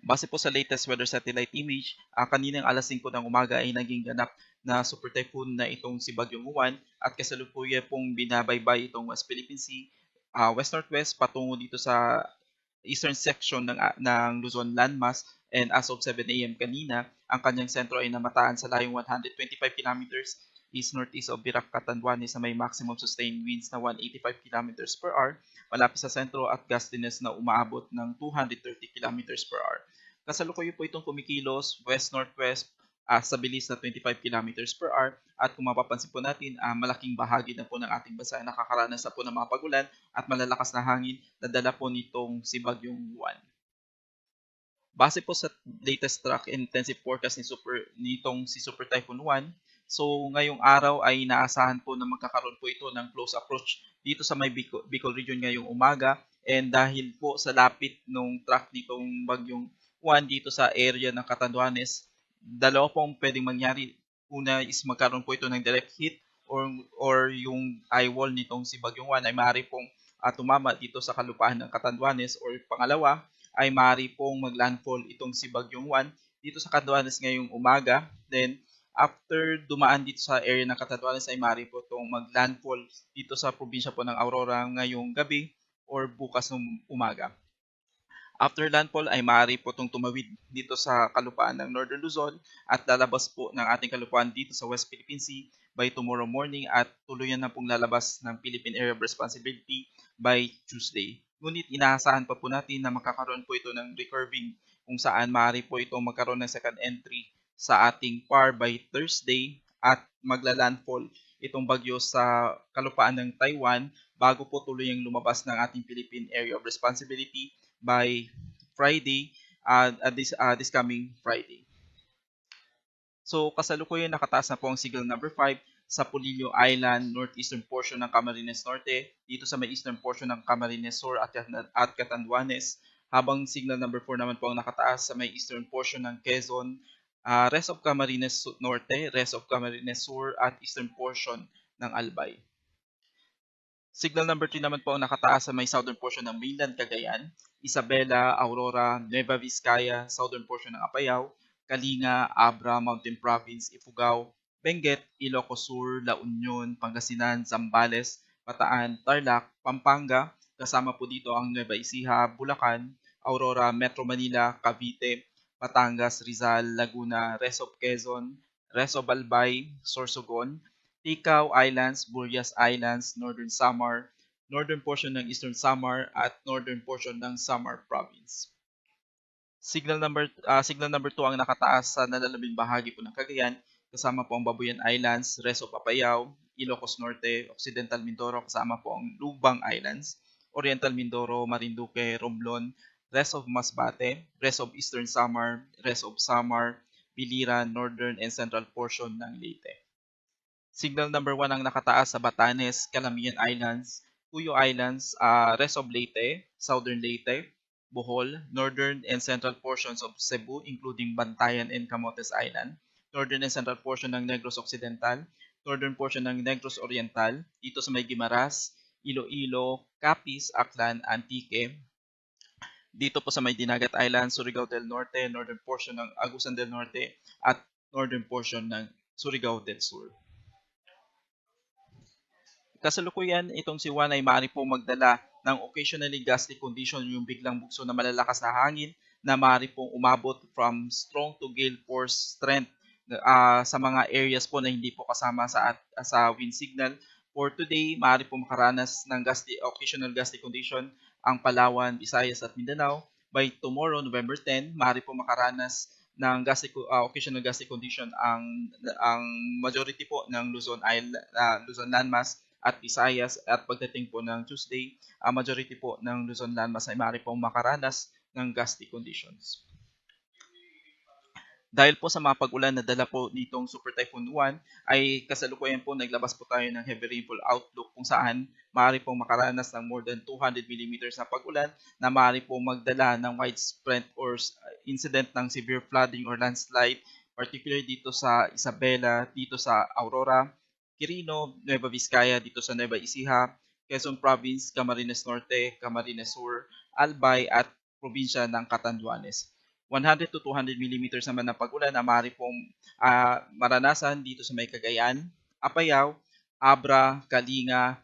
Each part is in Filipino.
Base po sa latest weather satellite image, kaninang alas 5 ng umaga ay naging ganap na super typhoon na itong si Bagyong Juan at kasalukuyan pong binabaybay itong West Philippine Sea, west-northwest patungo dito sa eastern section ng Luzon landmass, and as of 7 a.m. kanina, ang kanyang sentro ay namataan sa layong 125 kilometers east-northeast of Virac, Catanduanes na may maximum sustained winds na 185 kilometers per hour malapit sa sentro at gustiness na umaabot ng 230 kilometers per hour. Kasalukuyan po itong kumikilos west-northwest sa bilis na 25 kilometers per hour at kung mapapansin po natin, malaking bahagi na po ng ating bansa ay nakakaranas na po ng mga pagulan at malalakas na hangin na dala po nitong si Bagyong Juan. Base po sa latest track intensive forecast nitong si Super Typhoon Juan, so ngayong araw ay inaasahan po na magkakaroon po ito ng close approach dito sa may Bicol region ngayong umaga, and dahil po sa lapit ng track nitong Bagyong Juan dito sa area ng Catanduanes, dalawa pong pwedeng mangyari. Una is magkaroon po ito ng direct hit or yung eye wall nitong si Bagyong Juan ay maaari pong tumama dito sa kalupaan ng Catanduanes, or pangalawa ay maaari pong maglandfall itong si Bagyong Juan dito sa Catanduanes ngayong umaga. Then after dumaan dito sa area ng Catanduanes ay maaari po itong maglandfall dito sa probinsya po ng Aurora ngayong gabi or bukas ng umaga. After landfall ay maaari po itong tumawid dito sa kalupaan ng Northern Luzon at lalabas po ng ating kalupaan dito sa West Philippine Sea by tomorrow morning at tuluyan na pong lalabas ng Philippine Area of Responsibility by Tuesday. Ngunit inaasahan pa po natin na makakaroon po ito ng recurving kung saan maaari po itong magkaroon ng second entry sa ating PAR by Thursday at magla-landfall itong bagyo sa kalupaan ng Taiwan bago po tuluyang lumabas ng ating Philippine Area of Responsibility by Friday, this coming Friday. So kasalukuyan nakataas na po ang signal number 5 sa Polillo Island, northeastern portion ng Camarines Norte, dito sa may eastern portion ng Camarines Sur at Catanduanes, habang signal number 4 naman po ang nakataas sa may eastern portion ng Quezon, rest of Camarines Norte, rest of Camarines Sur at eastern portion ng Albay. Signal number 3 naman po ang nakataas sa may southern portion ng mainland Cagayan, Isabela, Aurora, Nueva Vizcaya, southern portion ng Apayao, Kalinga, Abra, Mountain Province, Ifugao, Benguet, Ilocos Sur, La Union, Pangasinan, Zambales, Bataan, Tarlac, Pampanga, kasama po dito ang Nueva Ecija, Bulacan, Aurora, Metro Manila, Cavite, Batangas, Rizal, Laguna, Rest of Quezon, Rest of Albay, Sorsogon, Ticao Islands, Burias Islands, Northern Samar, northern portion ng Eastern Samar at northern portion ng Samar Province. Signal number 2 ang nakataas sa nalalabing bahagi po ng Cagayan, kasama po ang Babuyan Islands, rest of Apayao, Ilocos Norte, Occidental Mindoro, kasama po ang Lubang Islands, Oriental Mindoro, Marinduque, Romblon, rest of Masbate, rest of Eastern Samar, rest of Samar, Biliran, northern and central portion ng Leyte. Signal number 1 ang nakataas sa Batanes, Calamian Islands, Cuyo Islands, rest of Leyte, Southern Leyte, Bohol, northern and central portions of Cebu including Bantayan and Camotes Island, northern and central portion ng Negros Occidental, northern portion ng Negros Oriental, dito sa may Guimaras, Iloilo, Capiz, Aklan, Antique, dito po sa may Dinagat Island, Surigao del Norte, northern portion ng Agusan del Norte, at northern portion ng Surigao del Sur. Kasalukuyan, itong si Juan ay maaari pong magdala ng occasionally gusty condition, yung biglang bugso na malalakas na hangin na maaari pong umabot from strong to gale force strength sa mga areas po na hindi po kasama sa wind signal. For today, maaari pong makaranas ng occasional gusty condition ang Palawan, Visayas at Mindanao. By tomorrow, November 10, maaari pong makaranas ng occasional gusty condition ang majority po ng Luzon landmass at Visayas, at pagdating po ng Tuesday, majority po ng Luzon landmass ay maaari pong makaranas ng gusty conditions. Dahil po sa mga pag-ulan na dala po nitong Super Typhoon 1, ay kasalukuyan po naglabas po tayo ng heavy rainfall outlook kung saan maaari pong makaranas ng more than 200 millimeters na pag-ulan na maaari pong magdala ng widespread or incident ng severe flooding or landslide, particularly dito sa Isabela, dito sa Aurora, Quirino, Nueva Vizcaya, dito sa Nueva Ecija, Quezon Province, Camarines Norte, Camarines Sur, Albay at probinsya ng Catanduanes. 100 to 200 millimeters naman ng pag-ulan na maaari pong maranasan dito sa may Cagayan, Apayao, Abra, Kalinga,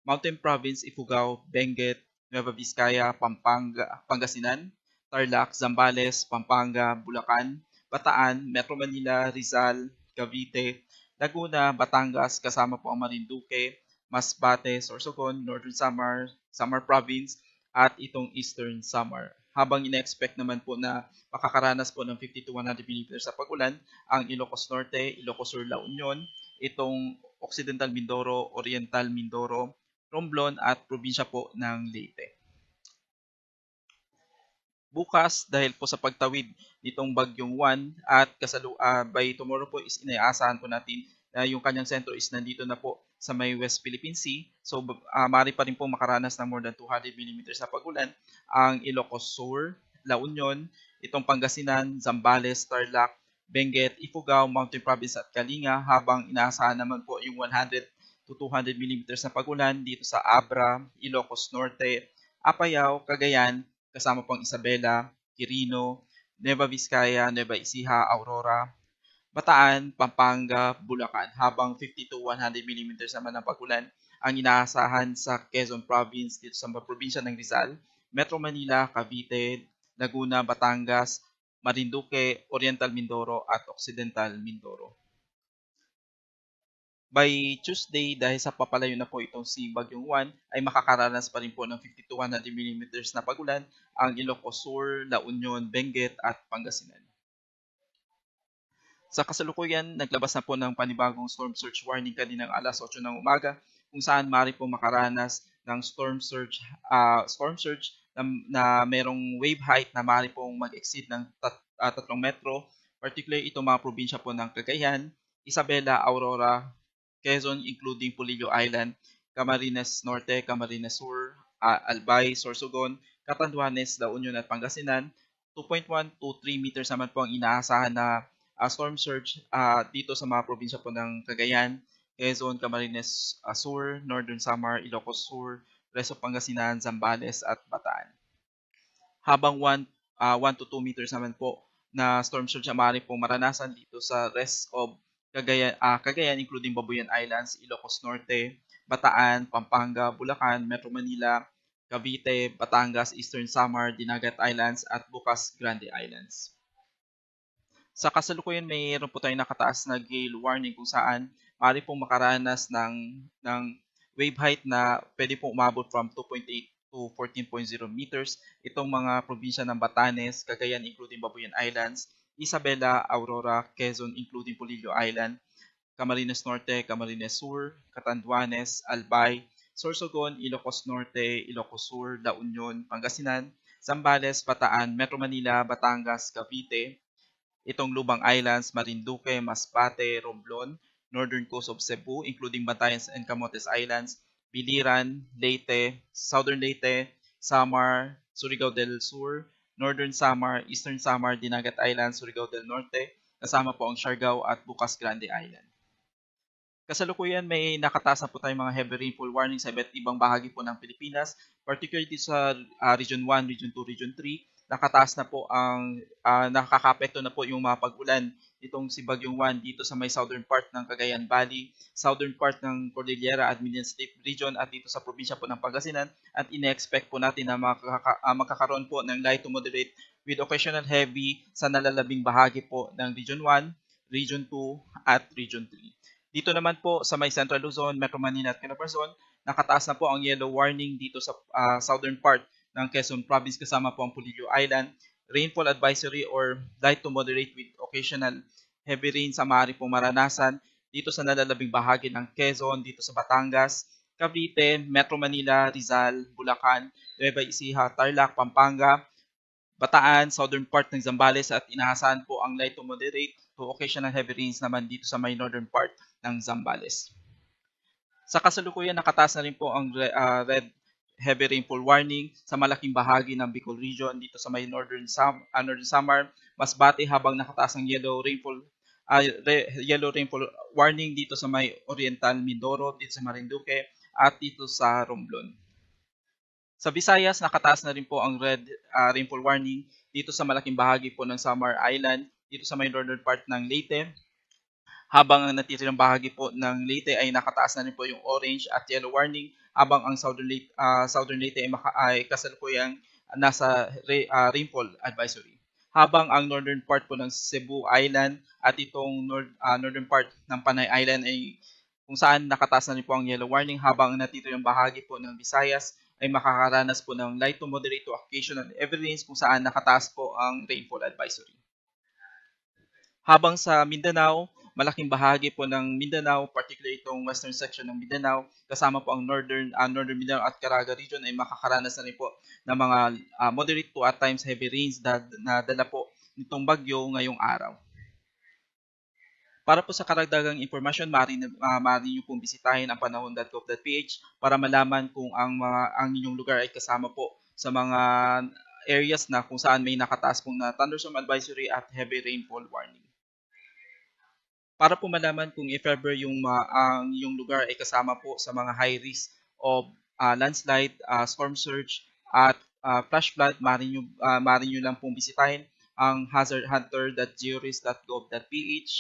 Mountain Province, Ifugao, Benguet, Nueva Vizcaya, Pampanga, Pangasinan, Tarlac, Zambales, Pampanga, Bulacan, Bataan, Metro Manila, Rizal, Cavite, Laguna, Batangas, kasama po ang Marinduque, Masbate, Sorsogon, Northern Samar, Samar Province, at itong Eastern Samar. Habang ina-expect naman po na makakaranas po ng 50 to 100 millimeters sa pag-ulan ang Ilocos Norte, Ilocos Sur, La Union, itong Occidental Mindoro, Oriental Mindoro, Romblon at probinsya po ng Leyte. Bukas, dahil po sa pagtawid nitong bagyong Juan at by tomorrow po is inaasahan po natin na yung kanyang sentro is nandito na po sa may West Philippine Sea. So, maaari pa rin po makaranas ng more than 200 millimeters na pag-ulan ang Ilocos Sur, La Union, itong Pangasinan, Zambales, Tarlac, Benguet, Ifugao, Mountain Province at Kalinga, habang inaasahan naman po yung 100 to 200 millimeters na pag-ulan dito sa Abra, Ilocos Norte, Apayao, Cagayan, kasama pong Isabela, Quirino, Nueva Vizcaya, Nueva Ecija, Aurora, Bataan, Pampanga, Bulacan, habang 50 to 100 millimeters naman ng pag-ulan ang inaasahan sa Quezon Province dito sa probinsya ng Rizal, Metro Manila, Cavite, Laguna, Batangas, Marinduque, Oriental Mindoro at Occidental Mindoro. By Tuesday, dahil sa papalayo na po itong si Bagyong Juan, ay makakaranas pa rin po ng 50 to 100 millimeters na pag-ulan ang Ilocos Sur, La Union, Benguet at Pangasinan. Sa kasalukuyan, naglabas na po ng panibagong storm surge warning kaninang alas 8 ng umaga kung saan maaari po makaranas ng storm surge na merong wave height na maaari pong mag-exceed ng 3 metro, particularly itong mga probinsya po ng Cagayan, Isabela, Aurora, Quezon including Polillo Island, Camarines Norte, Camarines Sur, Albay, Sorsogon, Catanduanes, La Union at Pangasinan. 2.1 to 3 meters naman po ang inaasahan na storm surge dito sa mga probinsya po ng Cagayan, Quezon, Camarines Sur, Northern Samar, Ilocos Sur, rest of Pangasinan, Zambales at Bataan. Habang 1 to 2 meters naman po na storm surge ang maaari pong maranasan dito sa rest of Cagayan including Babuyan Islands, Ilocos Norte, Bataan, Pampanga, Bulacan, Metro Manila, Cavite, Batangas, Eastern Samar, Dinagat Islands at Bukas Grande Islands. Sa kasalukuyan, mayroon po tayong nakataas na gale warning kung saan maaari pong makaranas ng wave height na pwede pong umabot from 2.8 to 14.0 meters. Itong mga probinsya ng Batanes, Cagayan including Babuyan Islands, Isabela, Aurora, Quezon including Polillo Island, Camarines Norte, Camarines Sur, Catanduanes, Albay, Sorsogon, Ilocos Norte, Ilocos Sur, La Union, Pangasinan, Zambales, Bataan, Metro Manila, Batangas, Cavite, itong Lubang Islands, Marinduque, Masbate, Romblon, Northern Coast of Cebu including Batanes and Camotes Islands, Biliran, Leyte, Southern Leyte, Samar, Surigao del Sur, Northern Samar, Eastern Samar, Dinagat Islands, Surigao del Norte, kasama po ang Siargao at Bukas Grande Island. Kasalukuyan, may nakataas na po tayong mga heavy rainfall warning sa iba't ibang bahagi po ng Pilipinas, particularly sa Region 1, Region 2, Region 3. Nakataas na po ang nakakapekto na po yung mga pag-ulan itong si Bagyong Juan dito sa may southern part ng Cagayan Valley, southern part ng Cordillera at Minion Steep Region at dito sa probinsya po ng Pangasinan, at ine-expect po natin na magkakaroon po ng light to moderate with occasional heavy sa nalalabing bahagi po ng Region 1, Region 2 at Region 3. Dito naman po sa may Central Luzon, Metro Manila at Calabarzon, nakataas na po ang yellow warning dito sa southern part ng Quezon Province kasama po ang Polillo Island. Rainfall advisory or light to moderate with occasional heavy rain sa maaari pong maranasan dito sa nalalabing bahagi ng Quezon, dito sa Batangas, Cavite, Metro Manila, Rizal, Bulacan, Nueva Ecija, Tarlac, Pampanga, Bataan, southern part ng Zambales, at inaasahan po ang light to moderate to occasional heavy rains naman dito sa may northern part ng Zambales. Sa kasalukuyan, nakataas na rin po ang red heavy rainfall warning sa malaking bahagi ng Bicol Region dito sa may Northern Samar, Masbate, habang nakataas ang yellow rainfall warning dito sa may Oriental Mindoro, dito sa Marinduque at dito sa Romblon. Sa Visayas, nakataas na rin po ang red rainfall warning dito sa malaking bahagi po ng Samar Island, dito sa may northern part ng Leyte, habang ang natitirang bahagi po ng Leyte ay nakataas na rin po yung orange at yellow warning, habang ang Southern Leyte ay kasalukuyang nasa rainfall advisory. Habang ang northern part po ng Cebu Island at itong northern part ng Panay Island ay kung saan nakataas na rin po ang yellow warning, habang ang natitirang bahagi po ng Visayas ay makakaranas po ng light to moderate to occasional heavy rains kung saan nakataas po ang rainfall advisory. Habang sa Mindanao, malaking bahagi po ng Mindanao, particularly itong western section ng Mindanao, kasama po ang northern Mindanao at Caraga region ay makakaranas na rin po ng mga moderate to at times heavy rains na dala po nitong bagyo ngayong araw. Para po sa karagdagang impormasyon, maaari niyo pong bisitahin ang panahon.gov.ph para malaman kung ang inyong lugar ay kasama po sa mga areas na kung saan may nakataas pong na thunderstorm advisory at heavy rainfall warning. Para po malaman kung if ever ang iyong lugar ay kasama po sa mga high risk of landslide, storm surge, at flash flood, maaari nyo lang pong bisitahin ang hazardhunter.georis.gov.ph